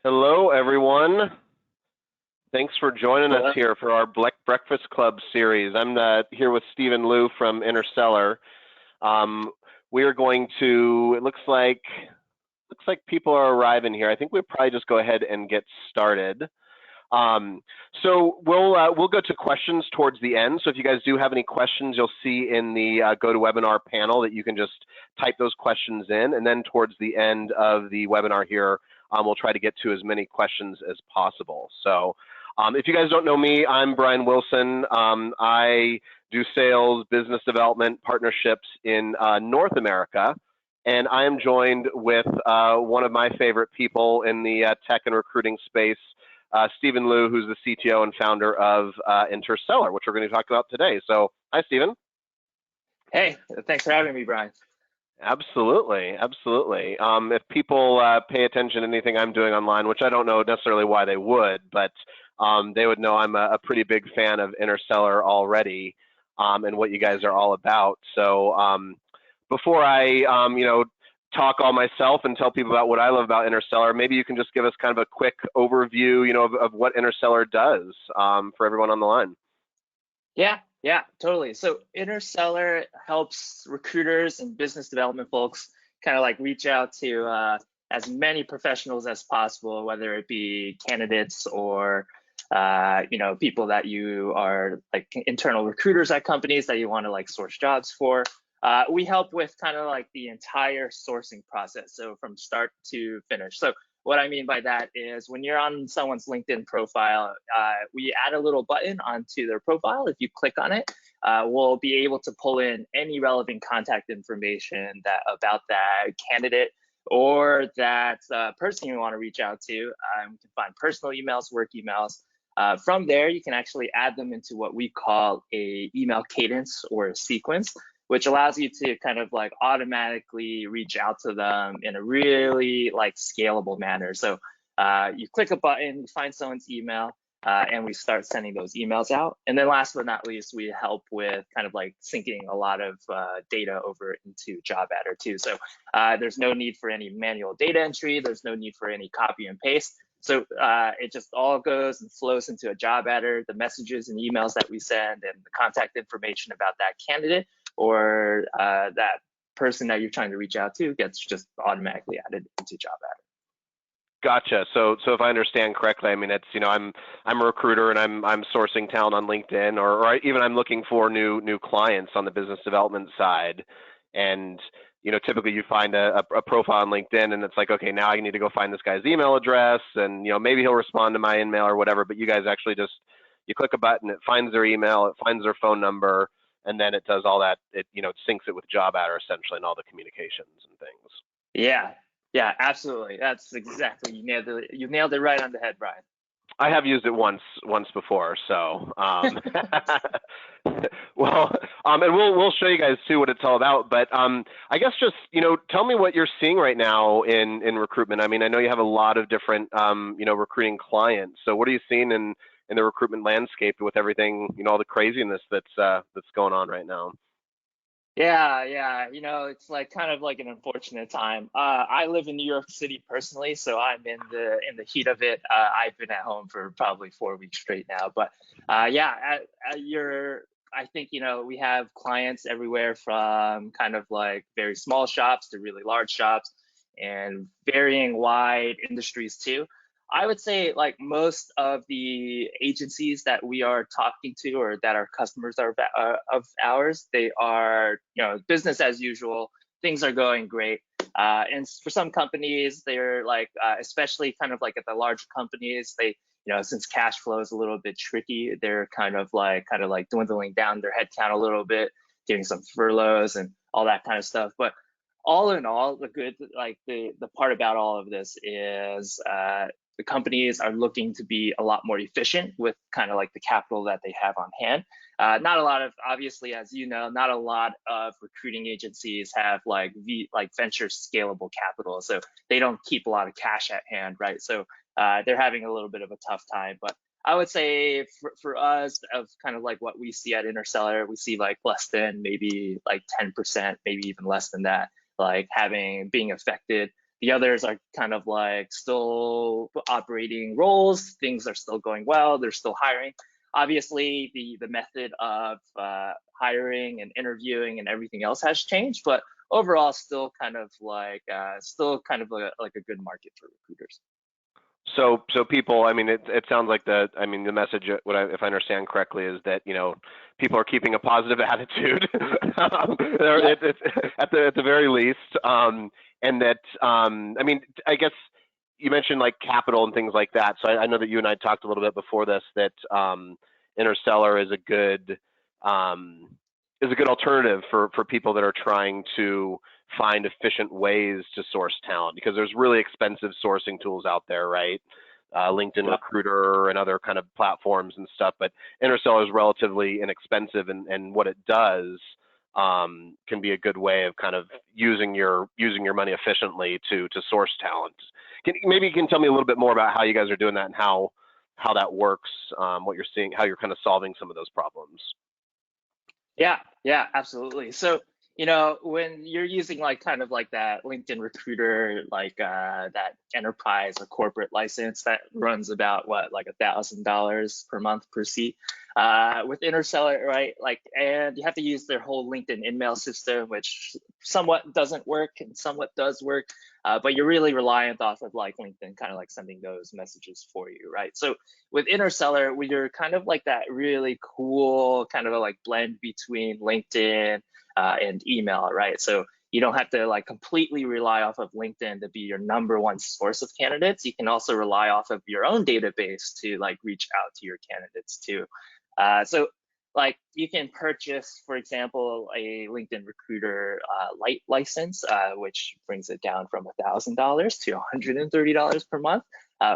Hello, everyone. Thanks for joining us Hello. here for our Black Breakfast Club series. I'm here with Stephen Liu from Interseller. We are going to. It looks like people are arriving here. I think we'll probably just go ahead and get started. So we'll go to questions towards the end. So if you guys do have any questions, you'll see in the GoToWebinar panel that you can just type those questions in, and then towards the end of the webinar here, we'll try to get to as many questions as possible. So if you guys don't know me, I'm Brian Wilson. I do sales, business development, partnerships in North America. And I am joined with one of my favorite people in the tech and recruiting space, Stephen Liu, who's the CTO and founder of Interseller, which we're going to talk about today. So, hi, Stephen. Hey, thanks for having me, Brian. Absolutely, absolutely. If people pay attention to anything I'm doing online, which I don't know necessarily why they would, but they would know I'm a pretty big fan of Interseller already and what you guys are all about. So before I, talk all myself and tell people about what I love about Interseller, maybe you can just give us kind of a quick overview, of what Interseller does for everyone on the line. Yeah, totally. So Interseller helps recruiters and business development folks kind of like reach out to as many professionals as possible, whether it be candidates or people that you are like internal recruiters at companies that you want to like source jobs for. We help with kind of like the entire sourcing process, so from start to finish. So what I mean by that is when you're on someone's LinkedIn profile, we add a little button onto their profile. If you click on it, we'll be able to pull in any relevant contact information about that candidate or that person you want to reach out to. We can find personal emails, work emails. From there, you can actually add them into what we call a email cadence or a sequence, which allows you to kind of like automatically reach out to them in a really like scalable manner. So you click a button, you find someone's email, and we start sending those emails out. And then last but not least, we help with kind of like syncing a lot of data over into JobAdder too. So there's no need for any manual data entry. There's no need for any copy and paste. So it just all goes and flows into a JobAdder. The messages and emails that we send and the contact information about that candidate or that person that you're trying to reach out to gets just automatically added into JobAdder. Gotcha. So if I understand correctly, I mean, it's, I'm a recruiter and I'm sourcing talent on LinkedIn, or even I'm looking for new clients on the business development side. And, typically you find a profile on LinkedIn and it's like, okay, now I need to go find this guy's email address and, maybe he'll respond to my email or whatever, but you guys actually just, you click a button, it finds their email, it finds their phone number, and then it does all that, it syncs it with JobAdder essentially and all the communications and things. Yeah, absolutely. That's exactly, you nailed it right on the head, Brian. I have used it once before, so well, and we'll show you guys too what it's all about. But I guess just tell me what you're seeing right now in recruitment. I mean, I know you have a lot of different recruiting clients. So what are you seeing in the recruitment landscape with everything, all the craziness that's going on right now? Yeah, it's like kind of like an unfortunate time. I live in New York City personally, so I'm in the heat of it. I've been at home for probably 4 weeks straight now, but I think we have clients everywhere from kind of like very small shops to really large shops and varying wide industries too. I would say like most of the agencies that we are talking to or that our customers are of ours, they are, business as usual. Things are going great. And for some companies, they're like, especially kind of like at the larger companies, they, since cash flow is a little bit tricky, they're kind of like dwindling down their headcount a little bit, doing some furloughs and all that kind of stuff. But all in all, the part about all of this is the companies are looking to be a lot more efficient with kind of like the capital that they have on hand. Not a lot of, obviously, as you know, not a lot of recruiting agencies have like venture scalable capital, so they don't keep a lot of cash at hand, right? So they're having a little bit of a tough time. But I would say for us, of kind of like what we see at Interseller, we see like less than maybe like 10%, maybe even less than that, like being affected The others are kind of like still operating roles. Things are still going well. They're still hiring. Obviously, the method of hiring and interviewing and everything else has changed, but overall, still kind of like like a good market for recruiters. So people, I mean, it sounds like the message, if I understand correctly, is that, people are keeping a positive attitude, it's at the very least, and that, I guess you mentioned like capital and things like that. So I know that you and I talked a little bit before this that Interseller is a good alternative for people that are trying to find efficient ways to source talent, because there's really expensive sourcing tools out there, right? LinkedIn Recruiter and other kind of platforms and stuff, but Interseller is relatively inexpensive, and what it does can be a good way of kind of using your money efficiently to source talent. Maybe you can tell me a little bit more about how you guys are doing that and how that works, what you're seeing, how you're kind of solving some of those problems. Yeah, absolutely. So, when you're using like kind of like that LinkedIn Recruiter, like that enterprise or corporate license that runs about like $1,000 per month per seat. With Interseller, right? Like, and you have to use their whole LinkedIn InMail system, which somewhat doesn't work and somewhat does work. But you're really reliant off of like LinkedIn kind of like sending those messages for you, right? So with Interseller, you're kind of like that really cool kind of like blend between LinkedIn and email, right? So you don't have to like completely rely off of LinkedIn to be your #1 source of candidates. You can also rely off of your own database to like reach out to your candidates too. So like you can purchase, for example, a LinkedIn Recruiter Lite license, which brings it down from $1,000 to $130 per month,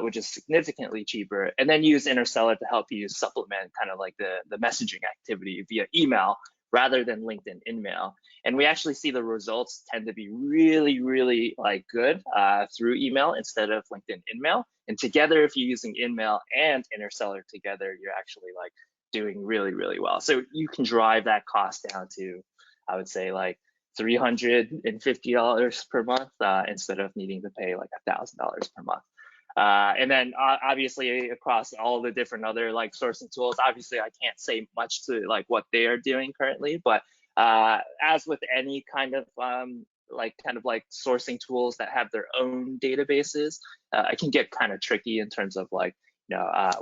which is significantly cheaper. And then use Interseller to help you supplement kind of like the messaging activity via email rather than LinkedIn InMail. And we actually see the results tend to be really, really like good through email instead of LinkedIn InMail. And together, if you're using InMail and Interseller together, you're actually like doing really, really well. So you can drive that cost down to, I would say, like $350 per month instead of needing to pay like $1,000 per month. And then obviously across all the different other like sourcing tools, obviously I can't say much to like what they are doing currently, but as with any kind of sourcing tools that have their own databases, it can get kind of tricky in terms of like,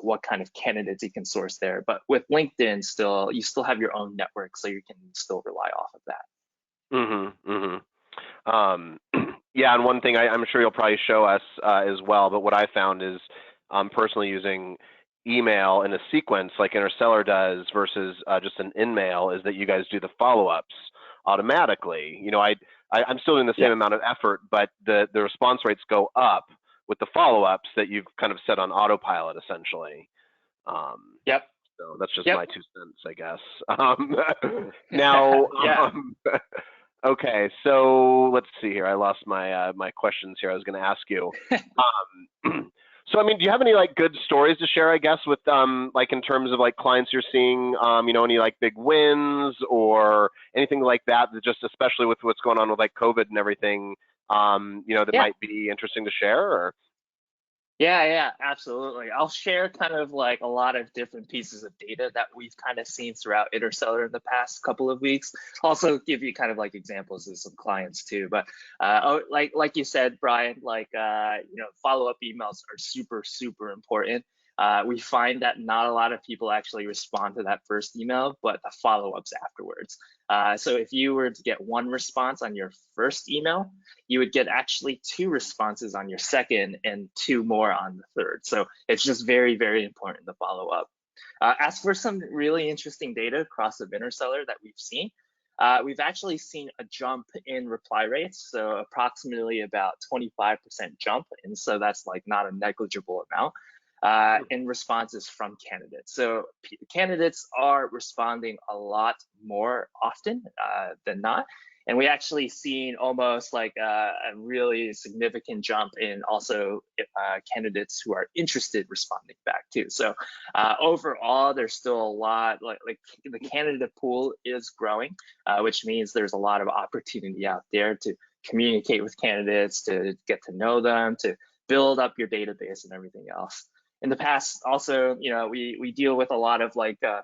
what kind of candidates you can source there. But with LinkedIn, you still have your own network, so you can still rely off of that. Yeah, and one thing I'm sure you'll probably show us as well, but what I found is personally using email in a sequence like Interseller does versus just an InMail is that you guys do the follow-ups automatically. I'm still doing the same amount of effort, but the response rates go up with the follow-ups that you've kind of set on autopilot essentially. Yep. So that's just my 2 cents, I guess. Now, okay, so let's see here. I lost my my questions here. I was going to ask you. So, I mean, do you have any like good stories to share, I guess, with like in terms of like clients you're seeing, any like big wins or anything like that, just especially with what's going on with like COVID and everything, that might be interesting to share? Or? Yeah, absolutely. I'll share kind of like a lot of different pieces of data that we've kind of seen throughout Interseller in the past couple of weeks. Also give you kind of like examples of some clients too. But like you said, Brian, like, follow-up emails are super, super important. We find that not a lot of people actually respond to that first email, but the follow-ups afterwards. So if you were to get 1 response on your first email, you would get actually 2 responses on your second and 2 more on the third. So it's just very, very important to follow up. As for some really interesting data across the Interseller that we've seen, we've actually seen a jump in reply rates, so approximately about 25% jump. And so that's like not a negligible amount. In responses from candidates. So candidates are responding a lot more often than not. And we actually seen almost like a really significant jump in also candidates who are interested responding back too. So overall, there's still a lot, like the candidate pool is growing, which means there's a lot of opportunity out there to communicate with candidates, to get to know them, to build up your database and everything else. In the past, also, we deal with a lot of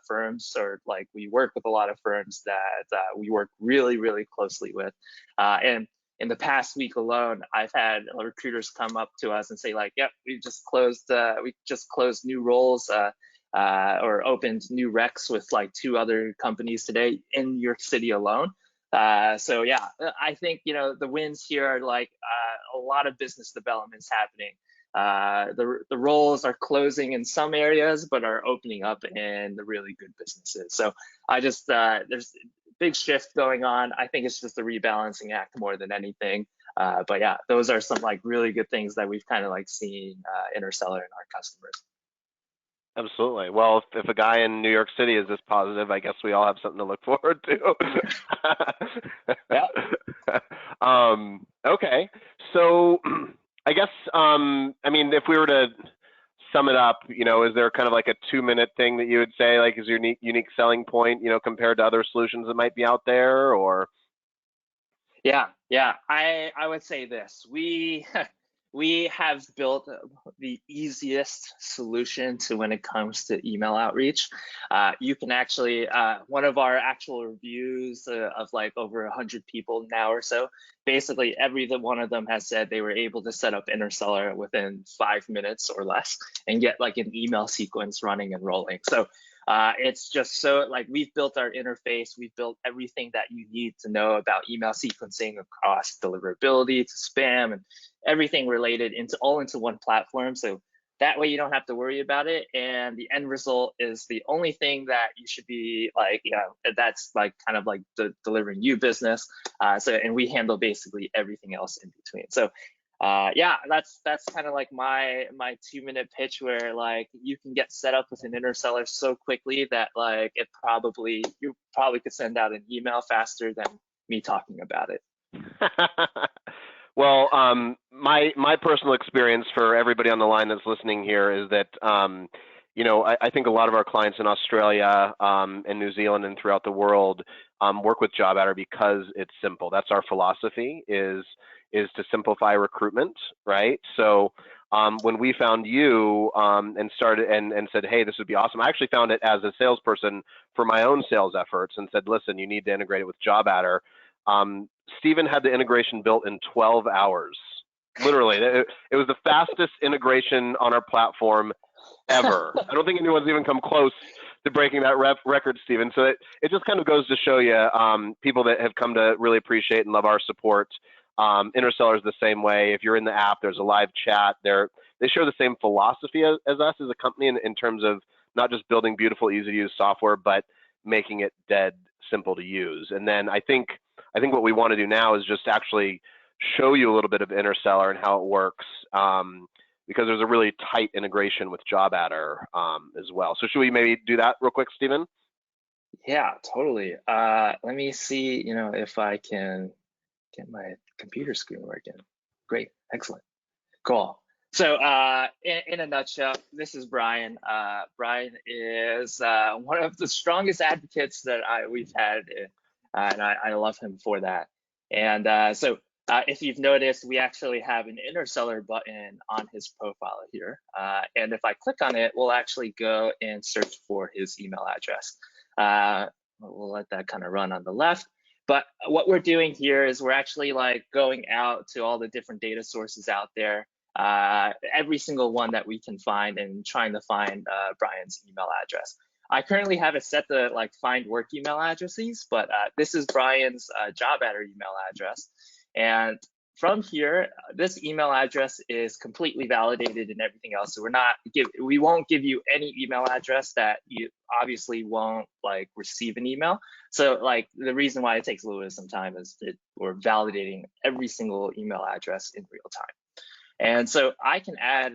firms, or we work with a lot of firms that we work really, really closely with. And in the past week alone, I've had recruiters come up to us and say yep, we just closed new roles or opened new recs with 2 other companies today in New York City alone. So yeah, I think the wins here are a lot of business developments happening. The roles are closing in some areas, but are opening up in the really good businesses. So I just there's a big shift going on. I think it's just a rebalancing act more than anything. But yeah, those are some really good things that we've kind of seen Interseller and our customers. Absolutely. Well, if a guy in New York City is this positive, I guess we all have something to look forward to. Yeah. Okay. So I guess, if we were to sum it up, is there kind of a 2-minute thing that you would say is your unique selling point, compared to other solutions that might be out there, or? Yeah. I would say this. We have built the easiest solution to when it comes to email outreach. You can actually, one of our actual reviews of over 100 people now or so, basically every one of them has said they were able to set up Interseller within 5 minutes or less and get an email sequence running and rolling. So it's just so we've built our interface, we've built everything that you need to know about email sequencing across deliverability to spam and everything related into one platform. So that way you don't have to worry about it. And the end result is the only thing that you should be that's delivering you business. And we handle basically everything else in between. So yeah, that's kind of my 2-minute pitch, where you can get set up with an Interseller so quickly that you probably could send out an email faster than me talking about it. Well, my personal experience for everybody on the line that's listening here is that I think a lot of our clients in Australia and New Zealand and throughout the world work with JobAdder because it's simple. That's our philosophy, is to simplify recruitment, right? So when we found you and started and said, hey, this would be awesome, I actually found it as a salesperson for my own sales efforts and said, listen, you need to integrate it with JobAdder. Steven had the integration built in 12 hours. Literally, it was the fastest integration on our platform ever. I don't think anyone's even come close to breaking that record, Steven. So it just kind of goes to show you people that have come to really appreciate and love our support. Interseller is the same way. If you're in the app, there's a live chat. They share the same philosophy as us as a company in terms of not just building beautiful, easy to use software, but making it dead simple to use. And then I think what we want to do now is just actually show you a little bit of Interseller and how it works, because there's a really tight integration with JobAdder as well. So should we maybe do that real quick, Steven? Yeah, totally. Let me see, if I can get my computer screen working. Great, excellent, cool. So in a nutshell, this is Brian. Brian is one of the strongest advocates that we've had, and I love him for that. And so if you've noticed, we actually have an Interseller button on his profile here. And if I click on it, we'll actually go and search for his email address. We'll let that kind of run on the left. But what we're doing here is we're actually going out to all the different data sources out there, every single one that we can find, and trying to find Brian's email address. I currently have it set to find work email addresses, but this is Brian's JobAdder email address. And from here, this email address is completely validated and everything else. So we won't give you any email address that you obviously won't receive an email. So the reason why it takes a little bit of some time is that we're validating every single email address in real time. And so I can add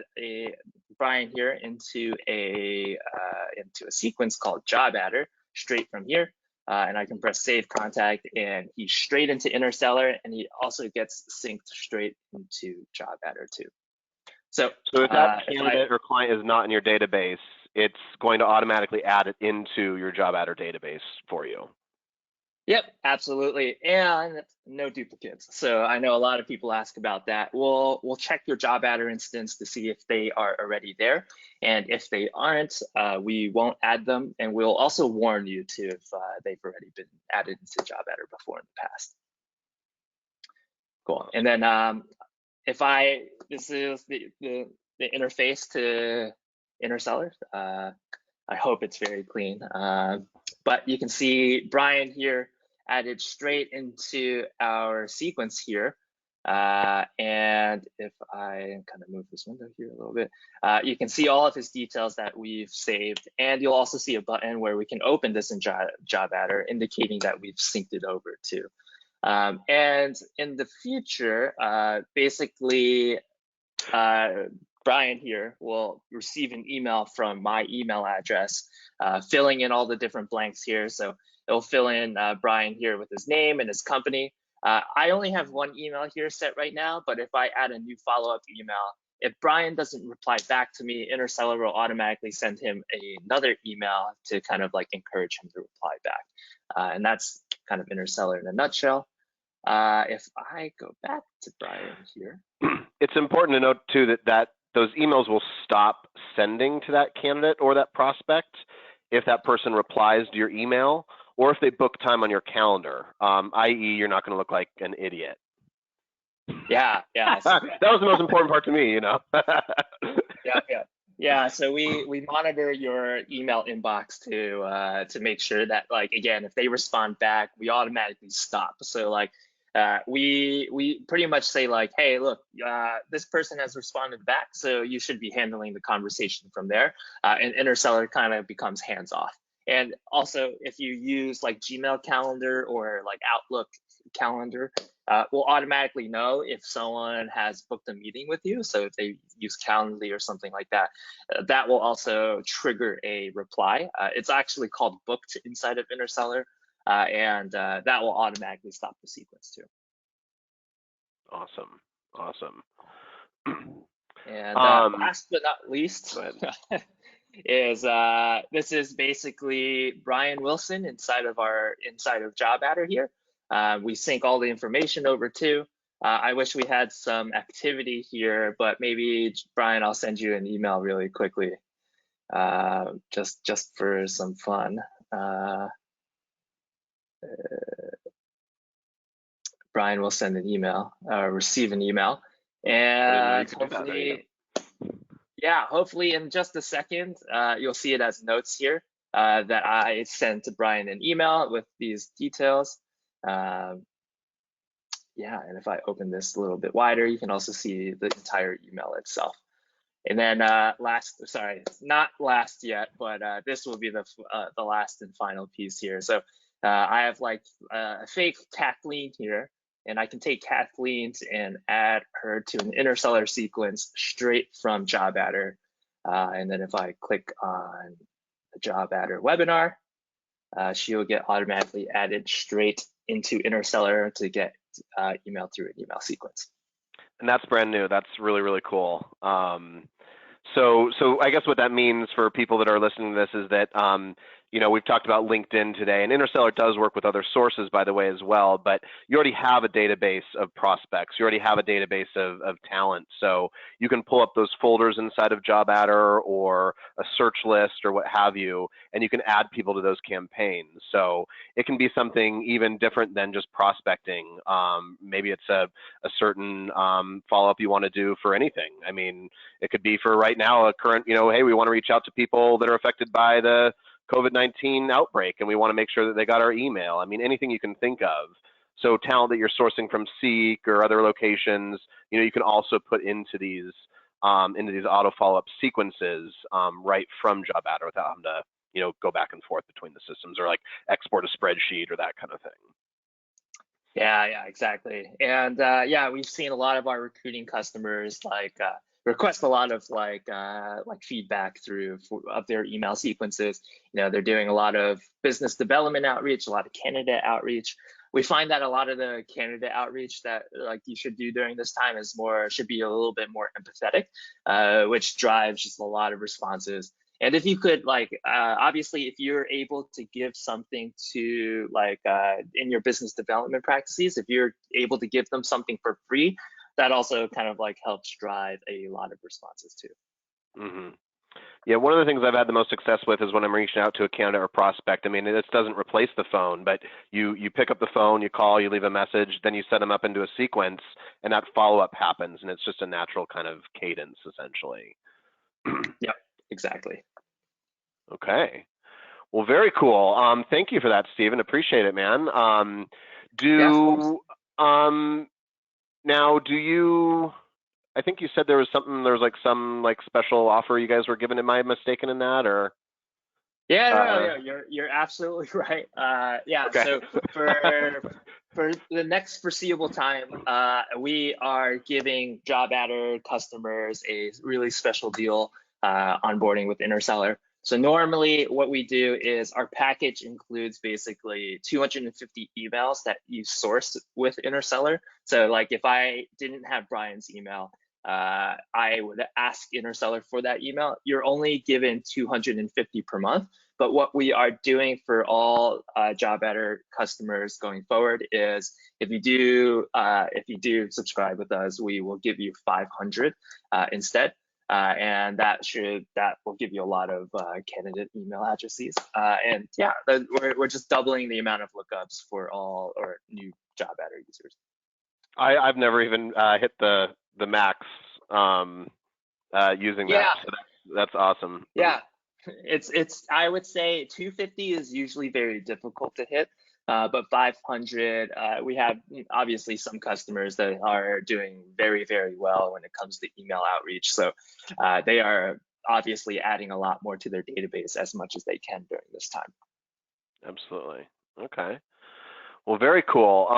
Brian here into a sequence called JobAdder straight from here. And I can press save contact, and he's straight into Interseller, and he also gets synced straight into JobAdder too. So if that candidate or client is not in your database, it's going to automatically add it into your JobAdder database for you. Yep, absolutely, and no duplicates. So I know a lot of people ask about that. We'll check your JobAdder instance to see if they are already there, and if they aren't, we won't add them, and we'll also warn you too if they've already been added into JobAdder before in the past. Cool. And then this is the interface to Interseller. I hope it's very clean. But you can see Brian here added straight into our sequence here. And if I kind of move this window here a little bit, you can see all of his details that we've saved. And you'll also see a button where we can open this in JobAdder, indicating that we've synced it over too. And in the future, basically, Brian here will receive an email from my email address, filling in all the different blanks here. So it'll fill in Brian here with his name and his company. I only have one email here set right now, but if I add a new follow-up email, if Brian doesn't reply back to me, Interseller will automatically send him another email to kind of like encourage him to reply back. And that's kind of Interseller in a nutshell. If I go back to Brian here. It's important to note too that those emails will stop sending to that candidate or that prospect if that person replies to your email or if they book time on your calendar, i.e. you're not going to look like an idiot. Yeah. That was the most important part to me, you know. Yeah. So we monitor your email inbox to make sure that, like, again, if they respond back, we automatically stop. So like we pretty much say like, hey, look, this person has responded back, so you should be handling the conversation from there. And Interseller kind of becomes hands off. And also, if you use like Gmail Calendar or like Outlook Calendar, we'll automatically know if someone has booked a meeting with you. So if they use Calendly or something like that, that will also trigger a reply. It's actually called booked inside of Interseller, and that will automatically stop the sequence too. Awesome. And last but not least, is this is basically Brian Wilson inside of JobAdder here. We sync all the information over too. I wish we had some activity here, but maybe Brian, I'll send you an email really quickly, just for some fun. Brian will send an email, receive an email, and hopefully, hopefully in just a second, you'll see it as notes here that I sent to Brian an email with these details. And if I open this a little bit wider, you can also see the entire email itself. And then not last yet, but this will be the last and final piece here. So I have like a fake Kathleen here, and I can take Kathleen and add her to an Interseller sequence straight from JobAdder. And then if I click on the JobAdder webinar, she will get automatically added straight into Interseller to get emailed through an email sequence. And that's brand new. That's really, really cool. So I guess what that means for people that are listening to this is that, we've talked about LinkedIn today, and Interseller does work with other sources, by the way, as well, but you already have a database of prospects. You already have a database of talent. So you can pull up those folders inside of JobAdder or a search list or what have you, and you can add people to those campaigns. So it can be something even different than just prospecting. Maybe it's a certain follow-up you want to do for anything. I mean, it could be for right now, a current, hey, we want to reach out to people that are affected by the COVID-19 outbreak, and we want to make sure that they got our email. I mean, anything you can think of. So talent that you're sourcing from Seek or other locations, you can also put into these auto follow-up sequences right from JobAdder without having to, go back and forth between the systems or like export a spreadsheet or that kind of thing. Yeah, exactly. And we've seen a lot of our recruiting customers request a lot of feedback of their email sequences. They're doing a lot of business development outreach, a lot of candidate outreach. We find that a lot of the candidate outreach that you should do during this time should be a little bit more empathetic, which drives just a lot of responses. And if you could obviously, if you're able to give something to in your business development practices, if you're able to give them something for free, that also kind of helps drive a lot of responses too. Mm-hmm. Yeah, one of the things I've had the most success with is when I'm reaching out to a candidate or prospect. I mean, this doesn't replace the phone, but you pick up the phone, you call, you leave a message, then you set them up into a sequence, and that follow-up happens, and it's just a natural kind of cadence, essentially. Yep, exactly. Okay. Well, very cool. Thank you for that, Stephen. Appreciate it, man. Yeah, of course. Now, do you? I think you said there was some special offer you guys were given. Am I mistaken in that, or? Yeah, no, you're absolutely right. Yeah, Okay. so for the next foreseeable time, we are giving JobAdder customers a really special deal onboarding with Interseller. So normally what we do is our package includes basically 250 emails that you source with Interseller. So if I didn't have Brian's email, I would ask Interseller for that email. You're only given 250 per month. But what we are doing for all JobAdder customers going forward is if you do subscribe with us, we will give you 500 instead. And that will give you a lot of candidate email addresses. And yeah, we're just doubling the amount of lookups for all or new JobAdder users. I've never even hit the max using that. So that's awesome. Yeah, it's I would say 250 is usually very difficult to hit, but 500 we have obviously some customers that are doing very, very well when it comes to email outreach. So they are obviously adding a lot more to their database as much as they can during this time. Absolutely. Okay. Well, very cool.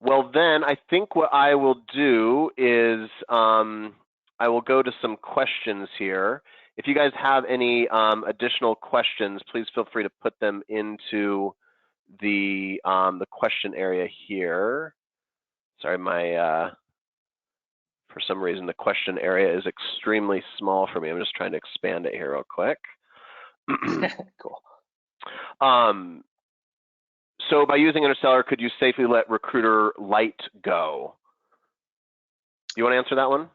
Well, then I think what I will do is I will go to some questions here. If you guys have any additional questions, please feel free to put them into the question area here. Sorry, for some reason the question area is extremely small for me. I'm just trying to expand it here real quick. Cool. So by using Interseller, could you safely let Recruiter Lite go? You want to answer that one?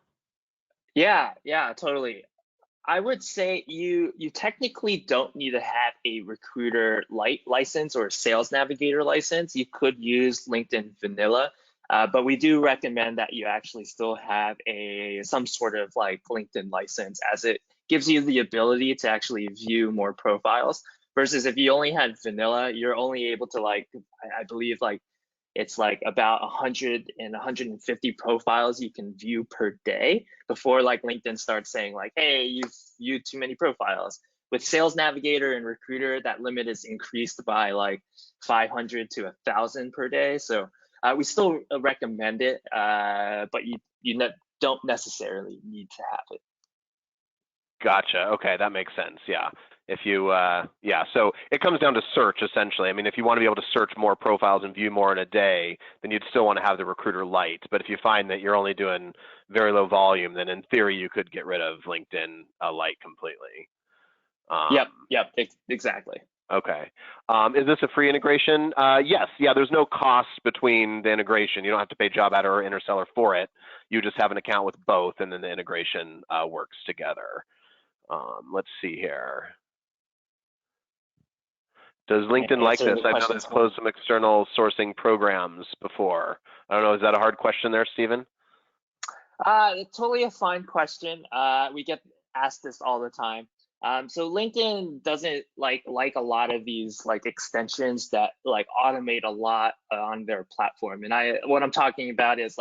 Yeah, totally. I would say you technically don't need to have a Recruiter Lite license or a Sales Navigator license. You could use LinkedIn Vanilla, but we do recommend that you actually still have some sort of LinkedIn license, as it gives you the ability to actually view more profiles. Versus if you only had Vanilla, you're only able to I believe it's about 100 and 150 profiles you can view per day before LinkedIn starts saying hey, you've viewed too many profiles. With Sales Navigator and Recruiter, that limit is increased by 500 to 1,000 per day. So we still recommend it, but you don't necessarily need to have it. Gotcha. Okay, that makes sense. Yeah. If you, so it comes down to search essentially. I mean, if you want to be able to search more profiles and view more in a day, then you'd still want to have the Recruiter Lite. But if you find that you're only doing very low volume, then in theory you could get rid of LinkedIn Lite completely. Yep, exactly. Okay. Is this a free integration? Yes. Yeah, there's no cost between the integration. You don't have to pay JobAdder or Interseller for it. You just have an account with both, and then the integration works together. Let's see here. Does LinkedIn like this? I know they've closed some external sourcing programs before. I don't know, is that a hard question there, Stephen? Totally a fine question. We get asked this all the time. So LinkedIn doesn't like a lot of these extensions that automate a lot on their platform. And what I'm talking about is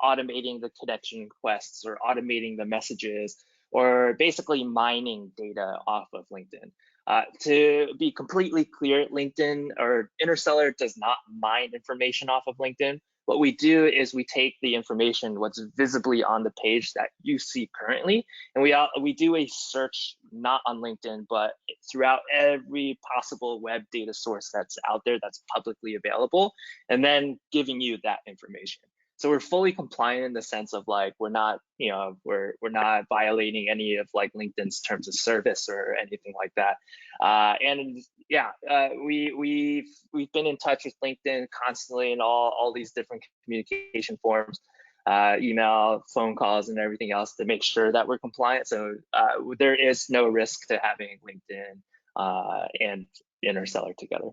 automating the connection requests or automating the messages or basically mining data off of LinkedIn. To be completely clear, LinkedIn or Interseller does not mine information off of LinkedIn. What we do is we take the information, what's visibly on the page that you see currently, and we do a search not on LinkedIn, but throughout every possible web data source that's out there that's publicly available, and then giving you that information. So we're fully compliant in the sense of like we're not, we're not violating any of like LinkedIn's terms of service or anything like that. And yeah, we've been in touch with LinkedIn constantly in all these different communication forms, email, phone calls, and everything else to make sure that we're compliant. So there is no risk to having LinkedIn and Interseller together.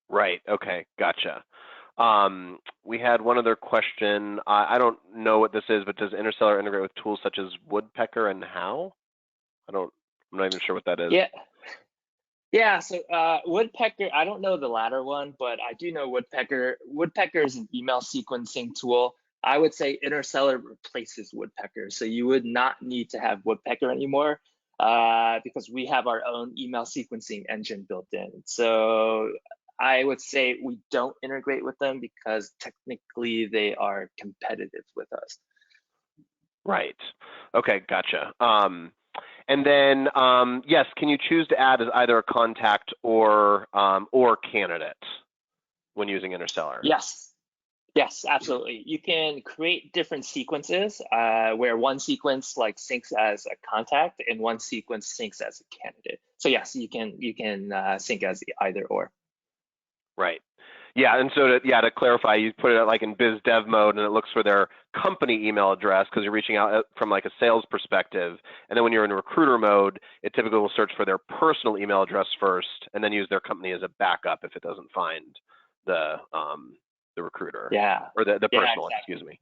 Right. Okay. Gotcha. We had one other question. I don't know what this is, but does Interseller integrate with tools such as Woodpecker, and how? I'm not even sure what that is. Yeah. Yeah, so Woodpecker, I don't know the latter one, but I do know Woodpecker. Woodpecker is an email sequencing tool. I would say Interseller replaces Woodpecker. So you would not need to have Woodpecker anymore because we have our own email sequencing engine built in. So I would say we don't integrate with them because technically they are competitive with us. Right. Okay, gotcha. And then, yes, can you choose to add as either a contact or candidate when using Interseller? Yes, absolutely. You can create different sequences where one sequence like syncs as a contact and one sequence syncs as a candidate. So yes, you can sync as either or. Right. Yeah, and so to clarify, you put it like in biz dev mode, and it looks for their company email address because you're reaching out from like a sales perspective. And then when you're in recruiter mode, it typically will search for their personal email address first, and then use their company as a backup if it doesn't find the recruiter. Yeah. Or the personal, exactly. excuse me.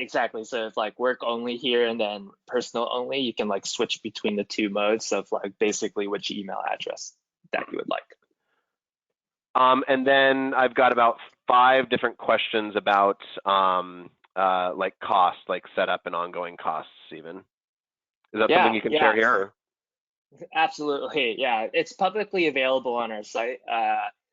Exactly. So if like work only here and then personal only, you can like switch between the two modes of like basically which email address that you would like. And then I've got about 5 different questions about like cost, like setup and ongoing costs even. Is that something you can share here? Or? Absolutely, yeah. It's publicly available on our site.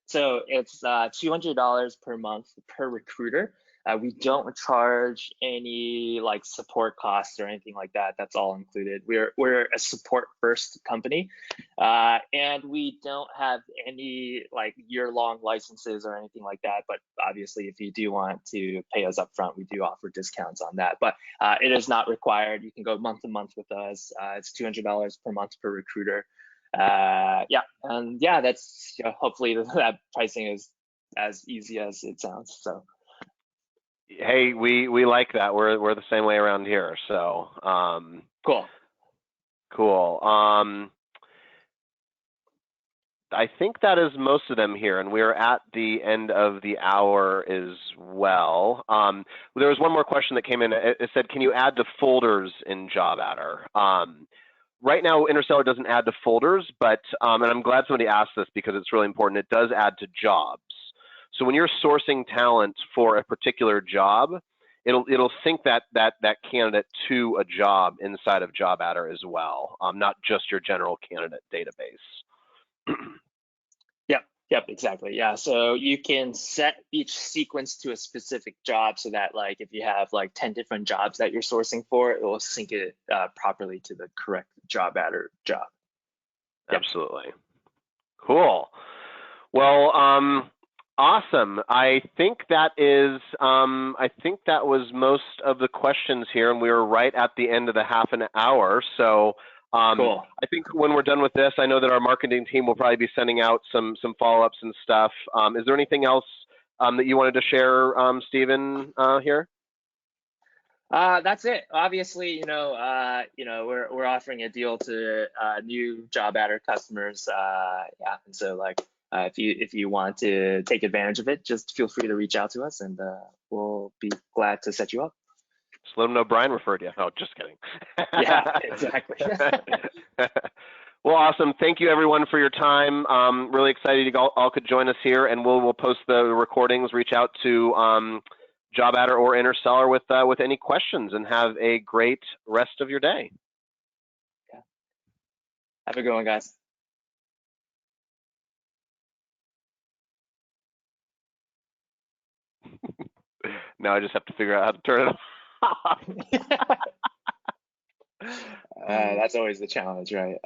So it's $200 per month per recruiter. We don't charge any like support costs or anything like that. That's all included. We're a support first company, and we don't have any like year-long licenses or anything like that. But obviously, if you do want to pay us upfront, we do offer discounts on that. But it is not required. You can go month to month with us. It's $200 per month per recruiter. That's hopefully that pricing is as easy as it sounds. So. Hey, we like that. We're the same way around here. So cool. I think that is most of them here, and we're at the end of the hour as well. There was one more question that came in. It said, can you add to folders in JobAdder? Right now, Interseller doesn't add to folders, but and I'm glad somebody asked this because it's really important. It does add to jobs. So when you're sourcing talent for a particular job, it'll sync that candidate to a job inside of JobAdder as well, not just your general candidate database. Yep, exactly. Yeah, so you can set each sequence to a specific job so that like if you have like 10 different jobs that you're sourcing for, it will sync it properly to the correct JobAdder job. Yep. Absolutely. Cool. Well, awesome. I think that was most of the questions here, and we were right at the end of the half an hour. So cool. I think when we're done with this, I know that our marketing team will probably be sending out some follow-ups and stuff. Is there anything else that you wanted to share, Stephen, here? That's it. Obviously, we're offering a deal to new JobAdder customers. And so like if you want to take advantage of it, just feel free to reach out to us, and we'll be glad to set you up. Just let them know Brian referred you. Oh, just kidding. Yeah, exactly. Well, awesome. Thank you, everyone, for your time. Really excited you all could join us here, and we'll post the recordings. Reach out to JobAdder or Interseller with any questions, and have a great rest of your day. Yeah. Have a good one, guys. Now I just have to figure out how to turn it off. That's always the challenge, right?